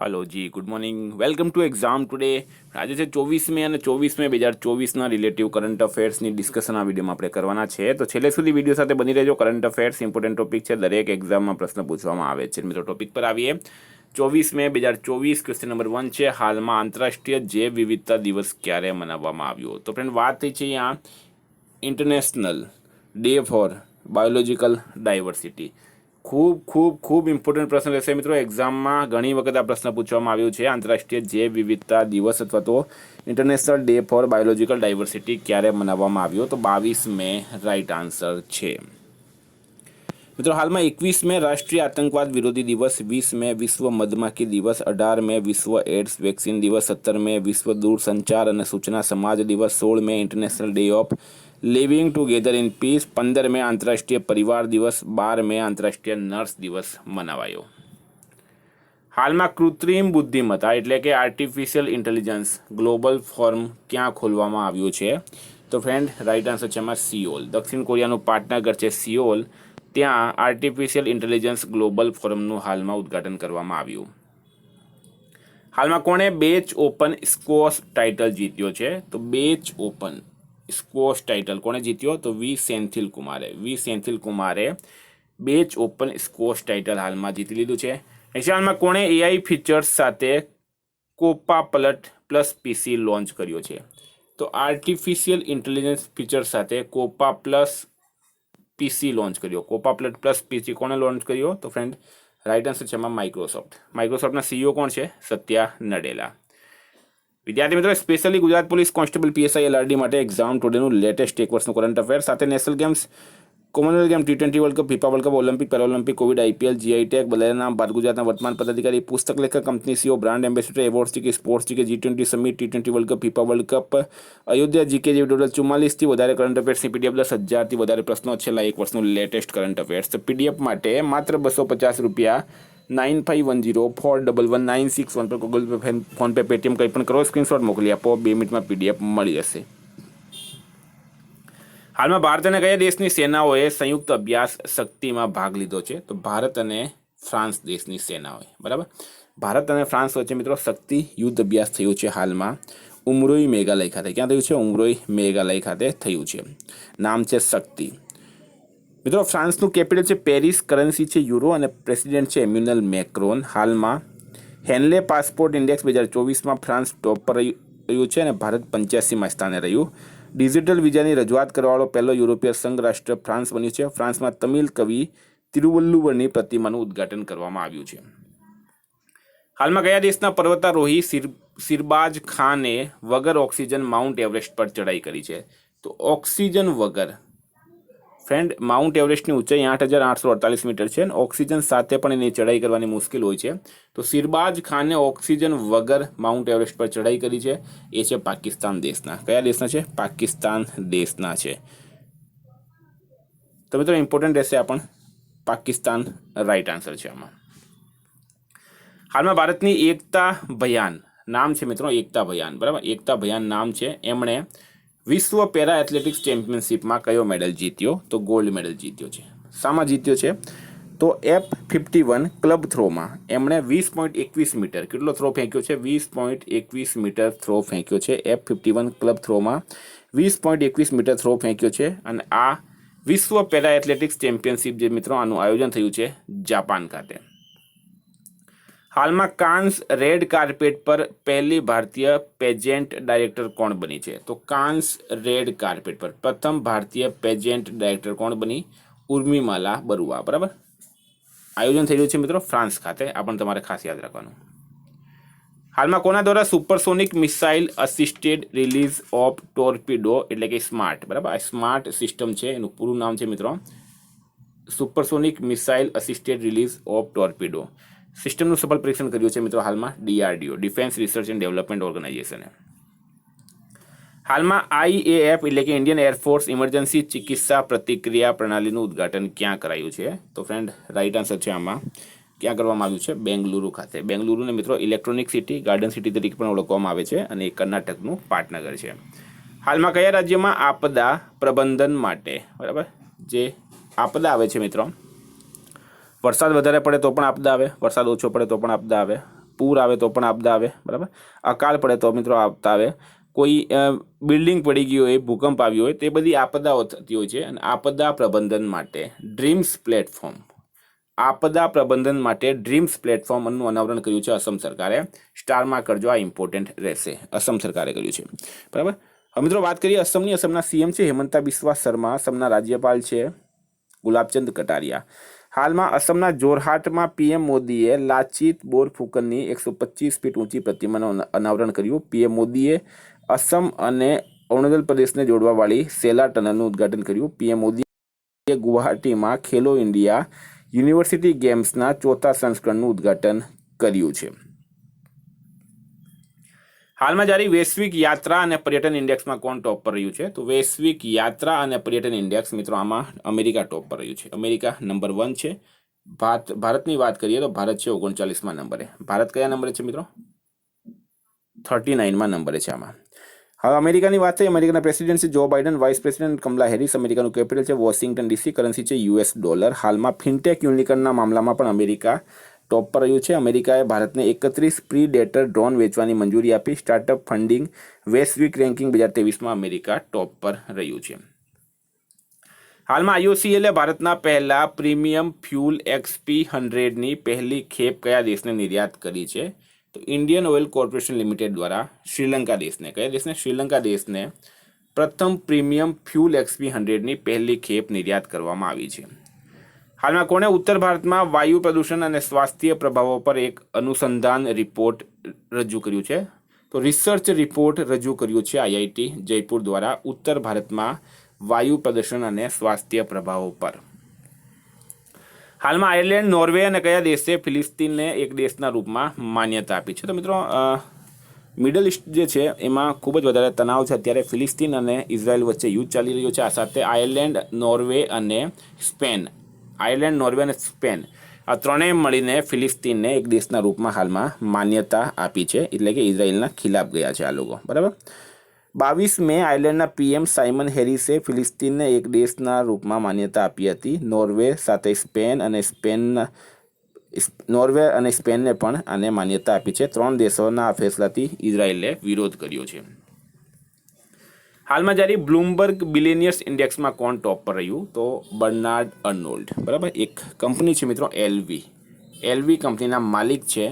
Hello ji, good morning, welcome to exam today. આજે છે 24 May અને 24 મે 2024ના રિલેટિવ કરંટ અફેર્સની ડિસ્કશન આ વિડીયોમાં આપણે કરવાના છે. તો છેલ્લે સુધી વિડીયો સાથે બની રહેજો. કરંટ અફેર્સ ઇમ્પોર્ટન્ટ ટોપિક છે, દરેક એક્ઝામમાં પ્રશ્ન પૂછવામાં આવે છે. મિત્રો ટોપિક પર આવીએ. 24 મે 2024 ક્વેશ્ચન નંબર 1 છે, હાલમાં આંતરરાષ્ટ્રીય જૈવ વિવિધતા દિવસ ક્યારે મનાવવામાં આવ્યો? તો ફ્રેન્ડ વાત થઈ છે અહીંયા international day four biological diversity. ખૂબ ખૂબ ખૂબ ઇમ્પોર્ટન્ટ પ્રશ્ન રહેશે મિત્રો. એક્ઝામમાં ઘણી વખત આ પ્રશ્ન પૂછવામાં આવ્યો છે. આંતરરાષ્ટ્રીય જૈવ વિવિધતા દિવસ અથવા તો international day four biological diversity ક્યારે મનાવવામાં આવ્યો? તો 22 મે રાઈટ આન્સર છે. મિત્રો હાલમાં 21 મે રાષ્ટ્રીય આતંકવાદ વિરોધી દિવસ, 20 મે વિશ્વ મધમાખી દિવસ, 18 મે વિશ્વ એડ્સ વેક્સિન દિવસ, 17 મે વિશ્વ દૂરસંચાર અને સૂચના સમાજ દિવસ, 16 મે international day of living together in peace, 15 મે આંતરરાષ્ટ્રીય પરિવાર દિવસ, 12 મે આંતરરાષ્ટ્રીય નર્સ દિવસ મનાવાયો. હાલમાં કૃત્રિમ બુદ્ધિમત્તા એટલે કે આર્ટિફિશિયલ ઇન્ટેલિજન્સ ગ્લોબલ ફોરમ ક્યાં ખોલવામાં આવ્યું છે? તો ફ્રેન્ડ રાઈટ આન્સર છે એમાં સિયોલ. દક્ષિણ કોરિયાનું પાટનગર છે સિયોલ. ત્યાં આર્ટિફિશિયલ ઇન્ટેલિજન્સ ગ્લોબલ ફોરમનું હાલમાં ઉદ્ઘાટન કરવામાં આવ્યું. હાલમાં કોણે બેચ ઓપન સ્કોશ ટાઇટલ જીત્યો છે? તો બેચ ઓપન સ્કોશ ટાઇટલ કોણે જીત્યો? તો વી સેન્થિલ કુમારે બેચ ઓપન સ્કોશ ટાઇટલ હાલમાં જીતી લીધું છે. હાલમાં કોણે એઆઈ ફીચર્સ સાથે કોપાપલટ પ્લસ પીસી લોન્ચ કર્યો છે? તો આર્ટિફિશિયલ ઇન્ટેલિજન્સ ફીચર સાથે કોપા પ્લસ પીસી લોન્ચ કર્યો. કોપાપલટ પ્લસ પીસી કોણે લોન્ચ કર્યો? તો ફ્રેન્ડ રાઈટ આન્સર છે એમાં માઇક્રોસોફ્ટના સીઈઓ કોણ છે? સત્યા નડેલા. વિદ્યાર્થી મિત્રો, specially Gujarat police constable PSI LRD માટે એક્ઝામ ટુડેનું લેટેસ્ટ એક વર્ષનું કરંટ અફેર સાથે national games, Commonwealth game, T20 world cup, FIFA world cup, Olympic, para Olympic, Covid, IPL, GI tag, બદલાયેલા નામ, ભારત ગુજરાતના વર્તમાન પદાધિકારી, પુસ્તક લેખક, company CEO, brand ambassador, awards GK, sports GK, G20 summit, T20 world cup, FIFA world cup, Ayodhya GK જેવી total 44થી વધારે કરંટ અફેર્સની પીડીએફ, 10,000થી વધારે પ્રશ્નો, છેલ્લા એક વર્ષનું લેટેસ્ટ કરંટ અફેર્સ. તો પીડીએફ માટે માત્ર ₹250 9510411961 પર ગૂગલ પે, ફોનપે, પેટીએમ કંઈ પણ કરો, સ્ક્રીનશોટ મોકલી આપો, 2 મિનિટમાં પીડીએફ મળી જશે. હાલમાં ભારત અને કયા દેશની સેનાઓએ સંયુક્ત અભ્યાસ શક્તિમાં ભાગ લીધો છે? તો ભારત અને ફ્રાન્સ દેશની સેનાઓએ, બરાબર. ભારત અને ફ્રાન્સ વચ્ચે મિત્રો શક્તિ યુદ્ધ અભ્યાસ થયો છે હાલમાં ઉમરોઈ મેઘાલય ખાતે. ક્યાં થયું છે? ઉમરોઈ મેઘાલય ખાતે થયું છે. નામ છે શક્તિ. મિત્રો ફ્રાન્સનું કેપિટલ છે પેરિસ, કરન્સી છે યુરો અને પ્રેસિડેન્ટ છે એમ્યુનલ મેક્રોન. હાલમાં હેનલે પાસપોર્ટ ઇન્ડેક્સ 2024માં ફ્રાન્સ ટોપ પર રહ્યું છે અને ભારત 85મા સ્થાને રહ્યું. ડિજિટલ વિઝાની રજૂઆત કરવાવાળો પહેલો યુરોપીય સંઘ રાષ્ટ્ર ફ્રાન્સ બન્યું છે. ફ્રાન્સમાં તમિલ કવિ તિરુવલ્લુવરની પ્રતિમાનું ઉદ્ઘાટન કરવામાં આવ્યું છે. હાલમાં કયા દેશના પર્વતારોહી સિરબાજ ખાને વગર ઓક્સિજન માઉન્ટ એવરેસ્ટ પર ચડાઈ કરી છે? તો ઓક્સિજન વગર ફ્રેન્ડ માઉન્ટ એવરેસ્ટની ઊંચાઈ 8,848 મીટર છે અને ઓક્સિજન સાથે પણ એની ચડાઈ કરવાની મુશ્કેલ હોય છે. તો સિરબાજ ખાને ઓક્સિજન વગર માઉન્ટ એવરેસ્ટ પર ચડાઈ કરી છે. એ છે પાકિસ્તાન દેશના. કયા દેશના છે? પાકિસ્તાન દેશના છે. તો મિત્રો ઇમ્પોર્ટન્ટ રહેશે આ પણ. પાકિસ્તાન રાઈટ આન્સર છે આમાં. હાલમાં ભારતની એકતા ભયાન નામ છે મિત્રો, એકતા ભયાન, બરાબર. એકતા ભયાન નામ છે. એમણે વિશ્વ પેરા એથ્લેટિક્સ ચેમ્પિયનશિપમાં કયો મેડલ જીત્યો? તો ગોલ્ડ મેડલ જીત્યો છે. શામાં જીત્યો છે? તો F51 ક્લબ થ્રોમાં એમણે 20.21 મીટર કેટલો થ્રો ફેંક્યો છે? 20.21 મીટર થ્રો ફેંક્યો છે. F51 ક્લબ થ્રોમાં 20.21 મીટર થ્રો ફેંક્યો છે. અને આ વિશ્વ પેરા એથ્લેટિક્સ ચેમ્પિયનશિપ જે મિત્રો આનું આયોજન થયું છે જાપાન ખાતે. હાલમાં કાન્સ રેડ કાર્પેટ પર પહેલી ભારતીય પેજેન્ટ ડાયરેક્ટર કોણ બની છે? તો કાન્સ રેડ કાર્પેટ પર પ્રથમ ભારતીય પેજેન્ટ ડાયરેક્ટર કોણ બની? ઉર્મિમાલા બરુઆ, બરાબર. આયોજન થઈ રહ્યું છે મિત્રો ફ્રાન્સ ખાતે. આ પણ તમારે ખાસ યાદ રાખવાનું. હાલમાં કોના દ્વારા supersonic missile assisted release of ટોર્પિડો એટલે કે સ્માર્ટ, બરાબર. આ સ્માર્ટ સિસ્ટમ છે, એનું પૂરું નામ છે મિત્રો supersonic missile assisted release of torpedo. સિસ્ટમનું સફળ પરીક્ષણ કર્યું છે મિત્રો હાલમાં DRDO, defence research and development ઓર્ગેનાઇઝેશને. હાલમાં IAF એટલે કે ઇન્ડિયન એરફોર્સ ઇમરજન્સી ચિકિત્સા પ્રતિક્રિયા પ્રણાલીનું ઉદ્ઘાટન ક્યાં કરાયું છે? તો ફ્રેન્ડ રાઈટ આન્સર છે આમાં ક્યાં કરવામાં આવ્યું છે? બેંગલુરુ ખાતે. બેંગલુરુને મિત્રો ઇલેક્ટ્રોનિક સિટી, ગાર્ડન સિટી તરીકે પણ ઓળખવામાં આવે છે અને એ કર્ણાટકનું પાટનગર છે. હાલમાં કયા રાજ્યમાં આપદા પ્રબંધન માટે, બરાબર, જે આપદા આવે છે મિત્રો, વરસાદ વધારે પડે તો પણ આપદા આવે, વરસાદ ઓછો પડે તો પણ આપદા આવે, પૂર આવે તો પણ આપદા આવે, બરાબર, અકાળ પડે તો મિત્રો આપદા આવે, કોઈ બિલ્ડિંગ પડી ગઈ હોય, ભૂકંપ આવ્યો હોય, તે બધી આપદાઓ થતી હોય છે. અને આપદા પ્રબંધન માટે ડ્રીમ્સ પ્લેટફોર્મ, આપદા પ્રબંધન માટે ડ્રીમ્સ પ્લેટફોર્મનું અનાવરણ કર્યું છે અસમ સરકારે. સ્ટારમાં કરજો, આ ઇમ્પોર્ટન્ટ રહેશે. અસમ સરકારે કર્યું છે, બરાબર. હવે મિત્રો વાત કરીએ અસમની. અસમના સીએમ છે હેમંતા બિસ્વા શર્મા. અસમના રાજ્યપાલ છે ગુલાબચંદ કટારિયા. હાલમાં અસમના જોરહાટમાં પીએમ મોદીએ લાચિત બોરફુકનની 125 ફીટ ઊંચી પ્રતિમાનું અનાવરણ કર્યું. પીએમ મોદીએ અસમ અને અરુણાચલ પ્રદેશને જોડવાવાળી સેલા ટનલનું ઉદ્ઘાટન કર્યું. પીએમ મોદીએ ગુવાહાટીમાં ખેલો ઇન્ડિયા યુનિવર્સિટી ગેમ્સના 4થા સંસ્કરણનું ઉદ્ઘાટન કર્યું છે. હાલમાં જારી વૈશ્વિક યાત્રા અને પર્યટન ઇન્ડેક્સમાં કોણ ટોપ પર રહ્યું છે? તો વૈશ્વિક યાત્રા અને પર્યટન ઇન્ડેક્સ મિત્રો આમાં અમેરિકા ટોપ પર રહ્યું છે. અમેરિકા નંબર 1 છે. ભારતની વાત કરીએ તો ભારત છે 39મા નંબરે. ભારત કયા નંબરે છે મિત્રો? 39મા નંબરે છે આમાં. હવે અમેરિકાની વાત છે. અમેરિકાના પ્રેસિડેન્ટ છે Joe Biden, vice president Kamala Harris. અમેરિકાનું કેપિટલ છે વોશિંગ્ટન ડીસી. કરન્સી છે યુએસ ડોલર. હાલમાં ફિનટેક યુનિકોર્નના મામલામાં પણ અમેરિકા ટોપ પર રહ્યું છે. અમેરિકાએ ભારતને 31 પ્રીડેટર ડ્રોન વેચવાની મંજૂરી આપી. સ્ટાર્ટઅપ ફંડિંગ વૈશ્વિક રેન્કિંગ 2023માં અમેરિકા ટોપ પર રહ્યું છે. હાલમાં IOCL ભારતના પહેલા પ્રીમિયમ ફ્યુલ XP100ની પહેલી ખેપ કયા દેશને નિર્યાત કરી છે? તો ઇન્ડિયન ઓઇલ કોર્પોરેશન લિમિટેડ દ્વારા શ્રીલંકા દેશને, કયા દેશને? શ્રીલંકા દેશને પ્રથમ પ્રીમિયમ ફ્યુલ XP100ની પહેલી ખેપ નિર્યાત કરવામાં આવી છે. હાલમાં કોણે ઉત્તર ભારતમાં વાયુ પ્રદૂષણ અને સ્વાસ્થ્ય પ્રભાવો પર એક અનુસંધાન રિપોર્ટ રજૂ કર્યું છે? તો રિસર્ચ રિપોર્ટ રજૂ કર્યું છે IIT જયપુર દ્વારા ઉત્તર ભારતમાં વાયુ પ્રદૂષણ અને સ્વાસ્થ્ય પ્રભાવો પર. હાલમાં આયર્લેન્ડ, નોર્વે અને કયા દેશે ફિલિસ્તીનને એક દેશના રૂપમાં માન્યતા આપી છે? તો મિત્રો મિડલ ઇસ્ટ જે છે એમાં ખૂબ જ વધારે તણાવ છે અત્યારે. ફિલિસ્તીન અને ઇઝરાયલ વચ્ચે યુદ્ધ ચાલી રહ્યું છે. આ સાથે આયર્લેન્ડ, નોર્વે અને સ્પેન, આયર્લેન્ડ, નોર્વે અને સ્પેન આ ત્રણેય મળીને ફિલિસ્તીનને એક દેશના રૂપમાં હાલમાં માન્યતા આપી છે. એટલે કે ઇઝરાયલના ખિલાફ ગયા છે આ લોકો, બરાબર. 22 મે આયર્લેન્ડના PM સાયમન હેરિસે ફિલિસ્તીનને એક દેશના રૂપમાં માન્યતા આપી હતી. નોર્વે અને સ્પેનને પણ આને માન્યતા આપી છે. 3 દેશોના આ ફેસલાથી ઇઝરાયલે વિરોધ કર્યો છે. હાલમાં જારી બ્લૂમબર્ગ બિલિયનિયર્સ ઇન્ડેક્સમાં કોણ ટોપ પર રહ્યું? તો બર્નાર્ડ અર્નોલ્ડ, બરાબર. એક કંપની છે મિત્રો LV કંપનીના માલિક છે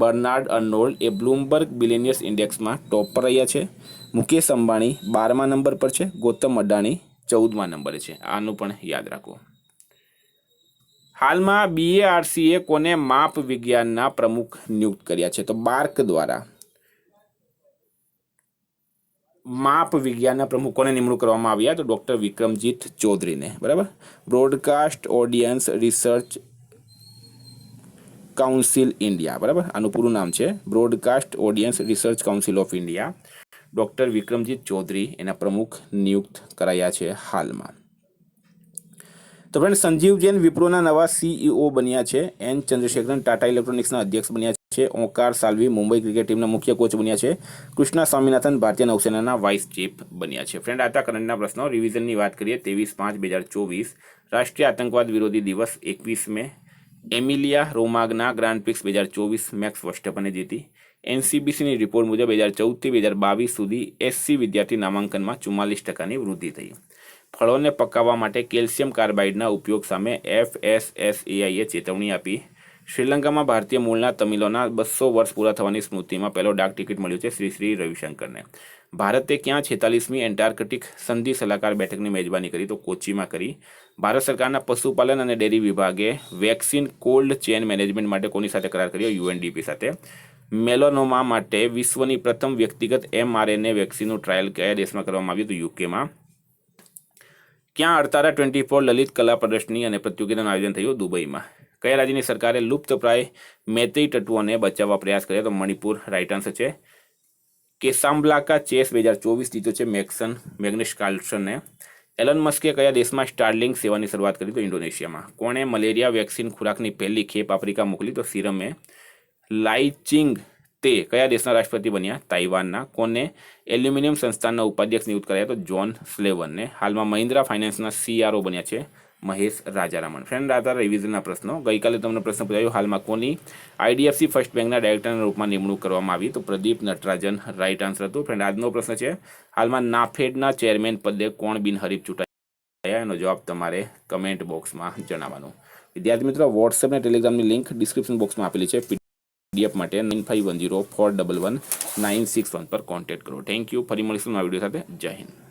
બર્નાર્ડ અર્નોલ્ડ. એ બ્લૂમબર્ગ બિલિયનિયર્સ ઇન્ડેક્સમાં ટોપ પર રહ્યા છે. મુકેશ અંબાણી 12મા નંબર પર છે. ગૌતમ અડાણી 14મા નંબરે છે. આનું પણ યાદ રાખો. હાલમાં BARCએ કોને માપ વિજ્ઞાનના પ્રમુખ નિયુક્ત કર્યા છે? તો બાર્ક દ્વારા માપ વિજ્ઞાનના પ્રમુખ કોને નિમણૂક કરવામાં આવ્યા? તો ડૉક્ટર વિક્રમજીત ચૌધરીને, બરાબર. Broadcast Audience Research Council India, બરાબર. આનું પૂરું નામ છે Broadcast Audience Research Council of India. Doctor Vikramjit Chaudhary એના પ્રમુખ નિયુક્ત કરાયા છે હાલમાં. તો ફ્રેન્ડ, સંજીવ જૈન વિપ્રોના નવા CEO બન્યા છે. N ચંદ્રશેખરન ટાટા ઇલેક્ટ્રોનિક્સના અધ્યક્ષ બન્યા છે. ઓંકાર સાલ્વી મુંબઈ ક્રિકેટ ટીમના મુખ્ય કોચ બન્યા છે. કૃષ્ણા સ્વામીનાથન ભારતીય નૌસેનાના વાઇસ ચીફ બન્યા છે. ફ્રેન્ડ, આતા કરંટના પ્રશ્નો રિવિઝનની વાત કરીએ. 23/5/2024 રાષ્ટ્રીય આતંકવાદ વિરોધી દિવસ 21 મે. એમિલિયા રોમાગ્ના ગ્રાન્ડ પ્રિક્સ 2024 મેક્સ વર્સ્ટેપને જીતી. NCBCની રિપોર્ટ મુજબ 2014થી 2022 સુધી SC વિદ્યાર્થી નામાંકનમાં 44%ની વૃદ્ધિ થઈ. ફળોને પકાવવા માટે કેલ્શિયમ કાર્બાઇડના ઉપયોગ સામે FSSAIએ ચેતવણી આપી. શ્રીલંકામાં ભારતીય મૂળના તમિલોના 200 વર્ષ પૂરા થવાની સ્મૃતિમાં પહેલો ડાક ટિકિટ મળ્યું છે શ્રી રવિશંકરને. ભારતે ક્યાં 46મી એન્ટાર્કટિક સંધિ સલાહકાર બેઠકની મેજબાની કરી? તો કોચીમાં કરી. ભારત સરકારના પશુપાલન અને ડેરી વિભાગે વેક્સિન કોલ્ડ ચેન મેનેજમેન્ટ માટે કોની સાથે કરાર કર્યો? UNDP સાથે. મેલોનોમા માટે વિશ્વની પ્રથમ વ્યક્તિગત mRNA વેક્સિનનું ટ્રાયલ કયા દેશમાં કરવામાં આવ્યું? તો UKમાં. ક્યાં અડતારા 24 લલિત કલા પ્રદર્શની અને પ્રતિયોગિતાનું આયોજન થયું? દુબઈમાં. કયા રાજ્યની સરકારે લુપ્તપ્રાય મેતેઈ તત્વોને બચાવવા પ્રયાસ કર્યા? તો મણિપુર રાઇટ આન્સર છે. કેસામ્બ્લાકા ચેસ 2024 જીત્યો છે મેગ્નસ કાર્લસને. એલન મસ્કે કયા દેશમાં સ્ટારલિંક સેવાની શરૂઆત કરી? તો ઇન્ડોનેશિયામાં. કોણે મલેરિયા વેક્સિન ખોરાકની પહેલી ખેપ આફ્રિકા મોકલી? તો સિરમે. લાઇચિંગ તે કયા દેશના રાષ્ટ્રપતિ બન્યા? તાઇવાનના. કોને એલ્યુમિનિયમ સંસ્થાનના ઉપાધ્યક્ષ નિયુક્ત કરાયા? તો જ્હોન સ્લેવનને. હાલમાં મહિન્દ્રા ફાઇનાન્સના CRO બન્યા છે મહેશ રાજારામણ. ફ્રેન્ડ, આ તારા રિવિઝનના પ્રશ્નો. ગઈકાલે તમને પ્રશ્ન પૂછાયો, હાલમાં કોની IDFC ફર્સ્ટ બેંકના ડાયરેક્ટરના રૂપમાં નિમણૂક કરવામાં આવી? તો પ્રદીપ નટરાજન રાઈટ આન્સર હતું. ફ્રેન્ડ, આજનો પ્રશ્ન છે, હાલમાં નાફેડના ચેરમેન પદે કોણ બિનહરીફ ચૂંટાયા? એનો જવાબ તમારે કમેન્ટ બોક્સમાં જણાવવાનો. વિદ્યાર્થી મિત્રો, વોટ્સએપ અને ટેલિગ્રામની લિંક ડિસ્ક્રિપ્શન બોક્સમાં આપેલી છે. PDF માટે 9510411961 પર કોન્ટેક્ટ કરો. Thank you. ફરી મળીશું નવા વિડીયો સાથે. જય હિન્દ.